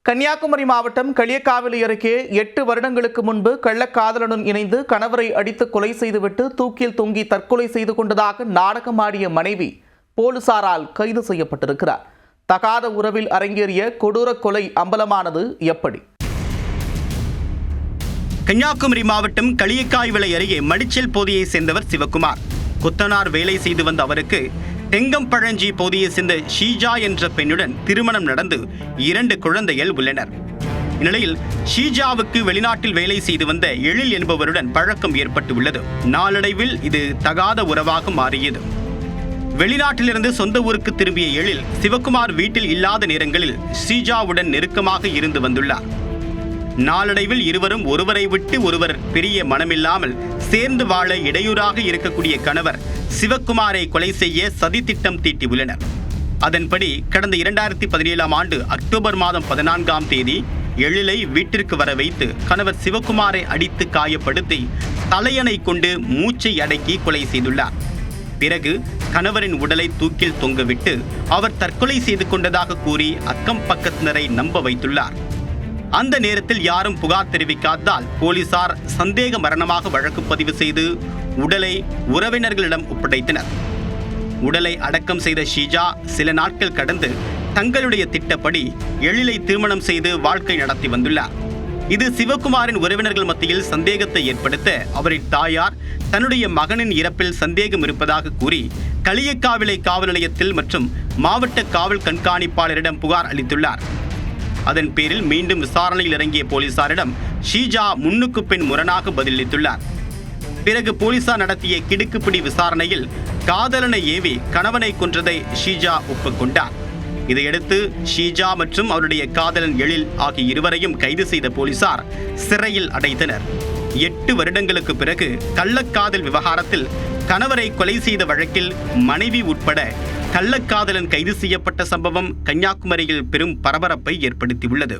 கன்னியாகுமரி மாவட்டம் களியக்காவிளை அருகே 8 வருடங்களுக்கு முன்பு கள்ளக்காதலனுடன் இணைந்து கணவரை அடித்து கொலை செய்துவிட்டு தூக்கில் தொங்கி தற்கொலை செய்து கொண்டதாக நாடகமாடிய மனைவி போலீசாரால் கைது செய்யப்பட்டிருக்கிறார். தகாத உறவில் அரங்கேறிய கொடூர கொலை அம்பலமானது எப்படி? கன்னியாகுமரி மாவட்டம் களியக்காவிளை அருகே மடிச்சல் பகுதியை சேர்ந்தவர் சிவகுமார். கொத்தனார் வேலை செய்து வந்த அவருக்கு தெங்கம்பழஞ்சி பகுதியை சேர்ந்த ஷீஜா என்ற பெண்ணுடன் திருமணம் நடந்து 2 குழந்தைகள் உள்ளனர். இந்நிலையில் ஷீஜாவுக்கு வெளிநாட்டில் வேலை செய்து வந்த எழில் என்பவருடன் பழக்கம் ஏற்பட்டுள்ளது. நாளடைவில் இது தகாத உறவாக மாறியது. வெளிநாட்டிலிருந்து சொந்த ஊருக்கு திரும்பிய எழில் சிவகுமார் வீட்டில் இல்லாத நேரங்களில் ஷீஜாவுடன் நெருக்கமாக இருந்து வந்துள்ளார். நாளடைவில் இருவரும் ஒருவரை விட்டு ஒருவர் பிரிய மனமில்லாமல் சேர்ந்து வாழ இடையூறாக இருக்கக்கூடிய கணவர் சிவகுமாரை கொலை செய்ய சதித்திட்டம் தீட்டியுள்ளனர். அதன்படி கடந்த 2017 ஆண்டு அக்டோபர் மாதம் 14ஆம் தேதி எழிலை வீட்டிற்கு வர வைத்து கணவர் சிவகுமாரை அடித்து காயப்படுத்தி தலையணை கொண்டு மூச்சை அடக்கி கொலை செய்துள்ளார். பிறகு கணவரின் உடலை தூக்கில் தொங்கவிட்டு அவர் தற்கொலை செய்து கொண்டதாக கூறி அக்கம் பக்கத்தினரை நம்ப வைத்துள்ளார். அந்த நேரத்தில் யாரும் புகார் தெரிவிக்காததால் போலீசார் சந்தேக மரணமாக வழக்கு பதிவு செய்து உடலை உறவினர்களிடம் ஒப்படைத்தனர். உடலை அடக்கம் செய்த ஷீஜா சில நாட்கள் கடந்து தங்களுடைய திட்டப்படி எழிலை திருமணம் செய்து வாழ்க்கை நடத்தி வந்துள்ளார். இது சிவகுமாரின் உறவினர்கள் மத்தியில் சந்தேகத்தை ஏற்படுத்த அவரின் தாயார் தன்னுடைய மகனின் இறப்பில் சந்தேகம் இருப்பதாக கூறி களியக்காவிளை காவல் நிலையத்தில் மற்றும் மாவட்ட காவல் கண்காணிப்பாளரிடம் புகார் அளித்துள்ளார். அதன் பேரில் மீண்டும் விசாரணையில் இறங்கிய போலீசாரிடம் ஷீஜா முன்னுக்கு பின் முரணாக பதிலளித்துள்ளார். பிறகு போலீசார் நடத்திய கிடுக்குப்பிடி விசாரணையில் காதலனை ஏவி கணவனை கொன்றதை ஷீஜா ஒப்புக்கொண்டார். இதையடுத்து ஷீஜா மற்றும் அவருடைய காதலன் எழில் ஆகிய இருவரையும் கைது செய்த போலீசார் சிறையில் அடைத்தனர். 8 வருடங்களுக்கு பிறகு கள்ளக்காதல் விவகாரத்தில் கணவரை கொலை செய்த வழக்கில் மனைவி உட்பட கள்ளக்காதலன் கைது செய்யப்பட்ட சம்பவம் கன்னியாகுமரியில் பெரும் பரபரப்பை ஏற்படுத்தியுள்ளது.